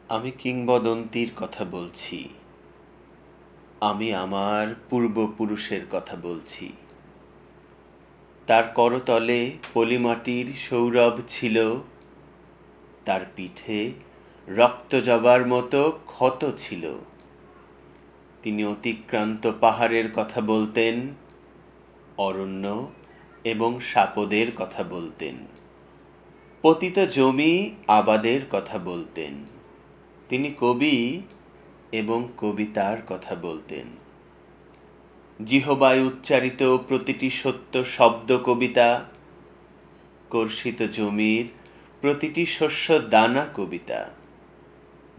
আমি কিংবদন্তির কথা বলছি। আমি আমার পূর্বপুরুষের কথা বলছি। তার করতলে পলিমাটির সৌরভ ছিল, তার পিঠে রক্তজবার মতো ক্ষত ছিল। তিনি অতিক্রান্ত পাহাড়ের কথা বলতেন, অরণ্য এবং সাপদের কথা বলতেন, পতিত জমি আবাদের কথা বলতেন। তিনি কবি এবং কবিতার কথা বলতেন। জিহবায় উচ্চারিত প্রতিটি সত্য শব্দ কবিতা, কর্ষিত জমির প্রতিটি শস্য দানা কবিতা।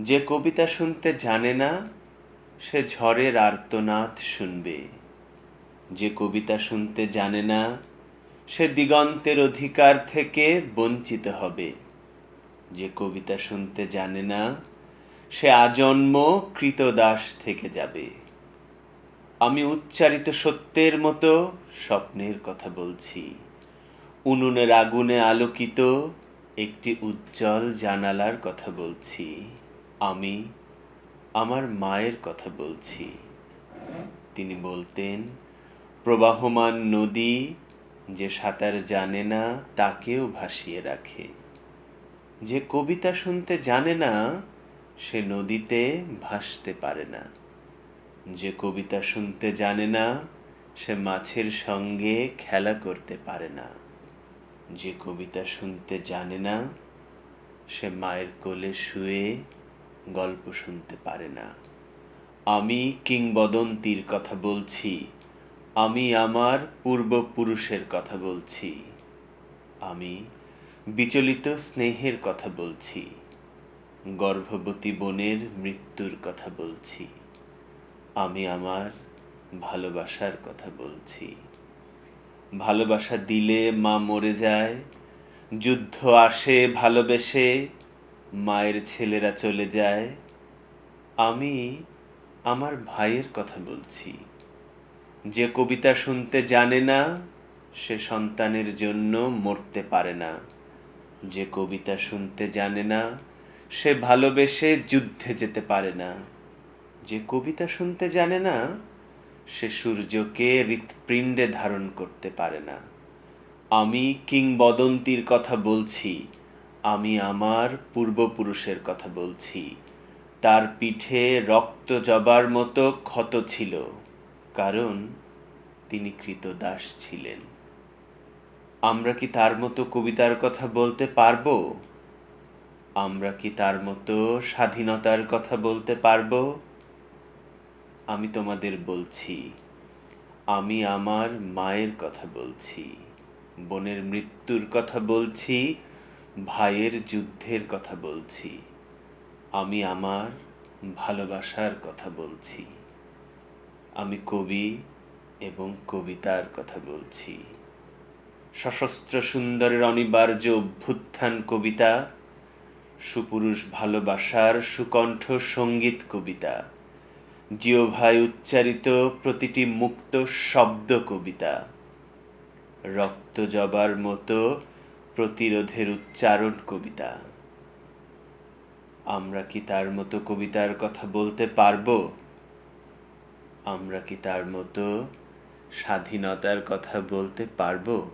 যে কবিতা শুনতে জানে না, সে ঝড়ের আর্তনাদ শুনবে। যে কবিতা শুনতে জানে না, সে দিগন্তের অধিকার থেকে বঞ্চিত হবে। যে কবিতা শুনতে জানে না, সে আজন্ম কৃতদাস থেকে যাবে। আমি উচ্চারিত সত্যের মতো স্বপ্নের কথা বলছি। উনুনের আগুনে আলোকিত একটি উজ্জ্বল জানালার কথা বলছি। আমি আমার মায়ের কথা বলছি। তিনি বলতেন, প্রবাহমান নদী যে সাঁতার জানে না তাকেও ভাসিয়ে রাখে। যে কবিতা শুনতে জানে না, সে নদীতে ভাসতে পারে না। যে কবিতা শুনতে জানে না, সে মাছের সঙ্গে খেলা করতে পারে না। যে কবিতা শুনতে জানে না, সে মায়ের কোলে শুয়ে গল্প শুনতে পারে না। আমি কিংবদন্তির কথা বলছি। আমি আমার পূর্বপুরুষের কথা বলছি। আমি বিচলিত স্নেহের কথা বলছি। গর্ভবতী বোনের মৃত্যুর কথা বলছি। আমি আমার ভালোবাসার কথা বলছি। ভালোবাসা দিলে মা মরে যায়, যুদ্ধ আসে ভালোবেসে, মায়ের ছেলেরা চলে যায়। আমি আমার ভাইয়ের কথা বলছি। যে কবিতা শুনতে জানে না, সে সন্তানের জন্য মরতে পারে না। যে কবিতা শুনতে জানে না, সে ভালোবেসে যুদ্ধে যেতে পারে না। যে কবিতা শুনতে জানে না, সে সূর্যকে হৃৎপিণ্ডে ধারণ করতে পারে না। আমি কিংবদন্তির কথা বলছি। আমি আমার পূর্বপুরুষের কথা বলছি। তার পিঠে রক্ত জবার মতো ক্ষত ছিল, কারণ তিনি কৃতদাস ছিলেন। আমরা কি তার মতো কবিতার কথা বলতে পারবো? আমরা কি তার মতো স্বাধীনতার কথা বলতে পারবো? আমি তোমাদের বলছি, আমি আমার মায়ের কথা বলছি, বোনের মৃত্যুর কথা বলছি, ভাইয়ের যুদ্ধের কথা বলছি। আমি আমার ভালোবাসার কথা বলছি। আমি কবি এবং কবিতার কথা বলছি। সশস্ত্র সুন্দরের অনিবার্য অভ্যুত্থান কবিতা, সুপুরুষ ভালোবাসার সুকণ্ঠ সঙ্গীত কবিতা, জিহ্বায় উচ্চারিত প্রতিটি মুক্ত শব্দ কবিতা, রক্ত জবার মতো প্রতিরোধের উচ্চারণ কবিতা। আমরা কি তার মতো কবিতার কথা বলতে পারবো? আমরা কি তার মতো স্বাধীনতার কথা বলতে পারবো?